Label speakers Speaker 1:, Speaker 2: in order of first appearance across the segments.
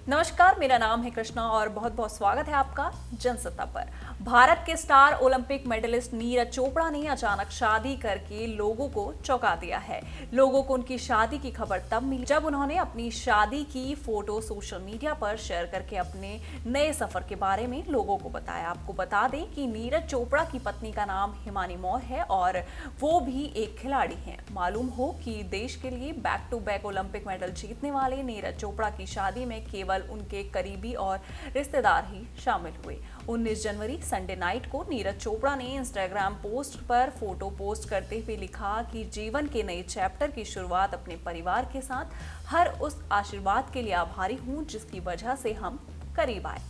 Speaker 1: नमस्कार, मेरा नाम है कृष्णा और बहुत बहुत स्वागत है आपका जनसत्ता पर। भारत के star Olympic medalist Neeraj Chopra ने अचानक शादी करके लोगों को चौंका दिया है। लोगों को उनकी शादी की खबर तब मिली जब उन्होंने अपनी शादी की फोटो सोशल मीडिया पर शेयर करके अपने नए सफर के बारे में लोगों को बताया। आपको बता दें कि नीरज चोपड़ा की पत्नी का नाम हिमानी मौर है और वो भी एक खिलाड़ी हैं। मालूम हो कि देश के लिए back to back Olympic medal जीतने वाले नीरज चोपड़ा की शादी में केवल उनके करीबी और रिश्तेदार ही शामिल हुए। 19 जनवरी संडे नाइट को नीरज चोपड़ा ने इंस्टाग्राम पोस्ट पर फोटो पोस्ट करते हुए लिखा कि जीवन के नए चैप्टर की शुरुआत अपने परिवार के साथ, हर उस आशीर्वाद के लिए आभारी हूं जिसकी वजह से हम करीब आए।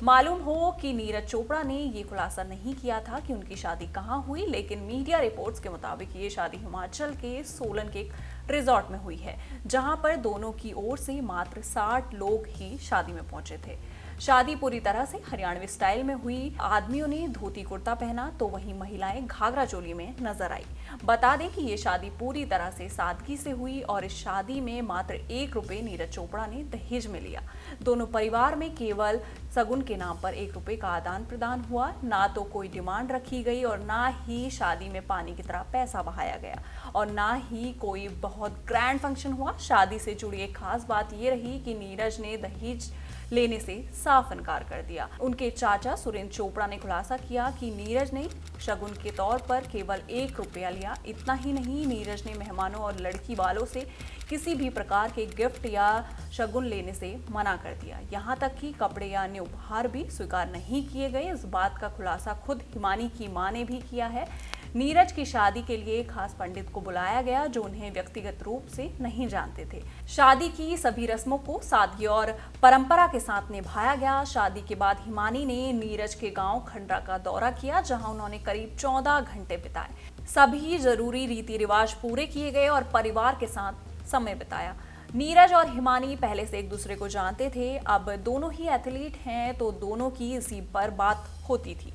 Speaker 1: मालूम हो कि नीरज चोपड़ा ने ये खुलासा नहीं किया था कि उनकी शादी कहाँ हुई, लेकिन मीडिया रिपोर्ट्स के मुताबिक ये शादी हिमाचल के सोलन के एक रिजॉर्ट में हुई है, जहां पर दोनों की ओर से मात्र 60 लोग ही शादी में पहुंचे थे। शादी पूरी तरह से हरियाणवी स्टाइल में हुई। आदमियों ने धोती कुर्ता पहना तो वहीं महिलाएं घाघरा चोली में नजर आई। बता दें कि ये शादी पूरी तरह से सादगी से हुई और इस शादी में मात्र 1 रुपए नीरज चोपड़ा ने दहेज में लिया। दोनों परिवार में केवल सगुन के नाम पर 1 रुपए का आदान प्रदान हुआ। ना तो कोई डिमांड रखी गई और ना ही शादी में पानी की तरह पैसा बहाया गया और ना ही कोई बहुत ग्रैंड फंक्शन हुआ। शादी से जुड़ी एक खास बात ये रही कि नीरज ने दहेज लेने से साफ इनकार कर दिया। उनके चाचा सुरेंद्र चोपड़ा ने खुलासा किया कि नीरज ने शगुन के तौर पर केवल 1 रुपया लिया। इतना ही नहीं, नीरज ने मेहमानों और लड़की वालों से किसी भी प्रकार के गिफ्ट या शगुन लेने से मना कर दिया। यहाँ तक कि कपड़े या अन्य उपहार भी स्वीकार नहीं किए गए। इस बात का खुलासा खुद हिमानी की मां ने भी किया है। नीरज की शादी के लिए खास पंडित को बुलाया गया जो उन्हें व्यक्तिगत रूप से नहीं जानते थे। शादी की सभी रस्मों को सादगी और परंपरा के साथ निभाया गया। शादी के बाद हिमानी ने नीरज के गांव खंडरा का दौरा किया, जहां उन्होंने करीब 14 घंटे बिताए। सभी जरूरी रीति रिवाज पूरे किए गए और परिवार के साथ समय बिताया। नीरज और हिमानी पहले से एक दूसरे को जानते थे। अब दोनों ही एथलीट हैं तो दोनों की इसी पर बात होती थी।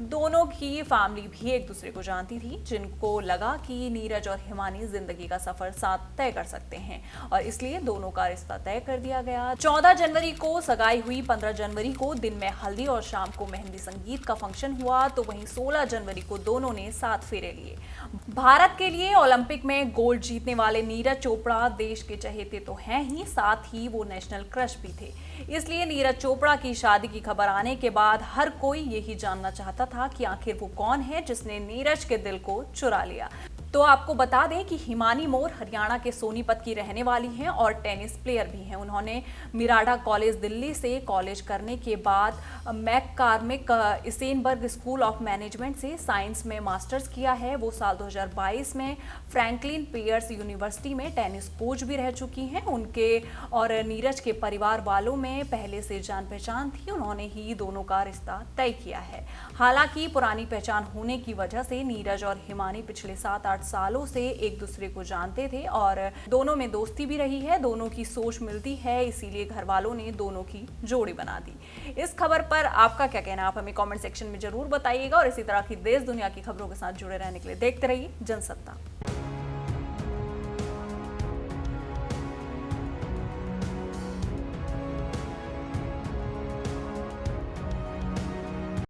Speaker 1: दोनों की फैमिली भी एक दूसरे को जानती थी, जिनको लगा कि नीरज और हिमानी जिंदगी का सफर साथ तय कर सकते हैं और इसलिए दोनों का रिश्ता तय कर दिया गया। 14 जनवरी को सगाई हुई। 15 जनवरी को दिन में हल्दी और शाम को मेहंदी संगीत का फंक्शन हुआ तो वहीं 16 जनवरी को दोनों ने 7 फेरे लिए। भारत के लिए ओलंपिक में गोल्ड जीतने वाले नीरज चोपड़ा देश के चहेते तो हैं ही, साथ ही वो नेशनल क्रश भी थे। इसलिए नीरज चोपड़ा की शादी की खबर आने के बाद हर कोई यही जानना चाहता था कि आखिर वो कौन है जिसने नीरज के दिल को चुरा लिया। तो आपको बता दें कि हिमानी मौर हरियाणा के सोनीपत की रहने वाली हैं और टेनिस प्लेयर भी हैं। उन्होंने मिराडा कॉलेज दिल्ली से कॉलेज करने के बाद McCormick Eisenberg school of management से साइंस में मास्टर्स किया है। वो साल 2022 में फ्रैंकलिन पियर्स यूनिवर्सिटी में टेनिस कोच भी रह चुकी हैं। उनके और नीरज के परिवार वालों में पहले से जान पहचान थी। उन्होंने ही दोनों का रिश्ता तय किया है। हालांकि पुरानी पहचान होने की वजह से नीरज और हिमानी पिछले 7-8 सालों से एक दूसरे को जानते थे और दोनों में दोस्ती भी रही है। दोनों की सोच मिलती है, इसीलिए घर वालों ने दोनों की जोड़ी बना दी। इस खबर पर आपका क्या कहना है, आप हमें कमेंट सेक्शन में जरूर बताइएगा और इसी तरह की देश दुनिया की खबरों के साथ जुड़े रहने के लिए देखते रहिए जनसत्ता।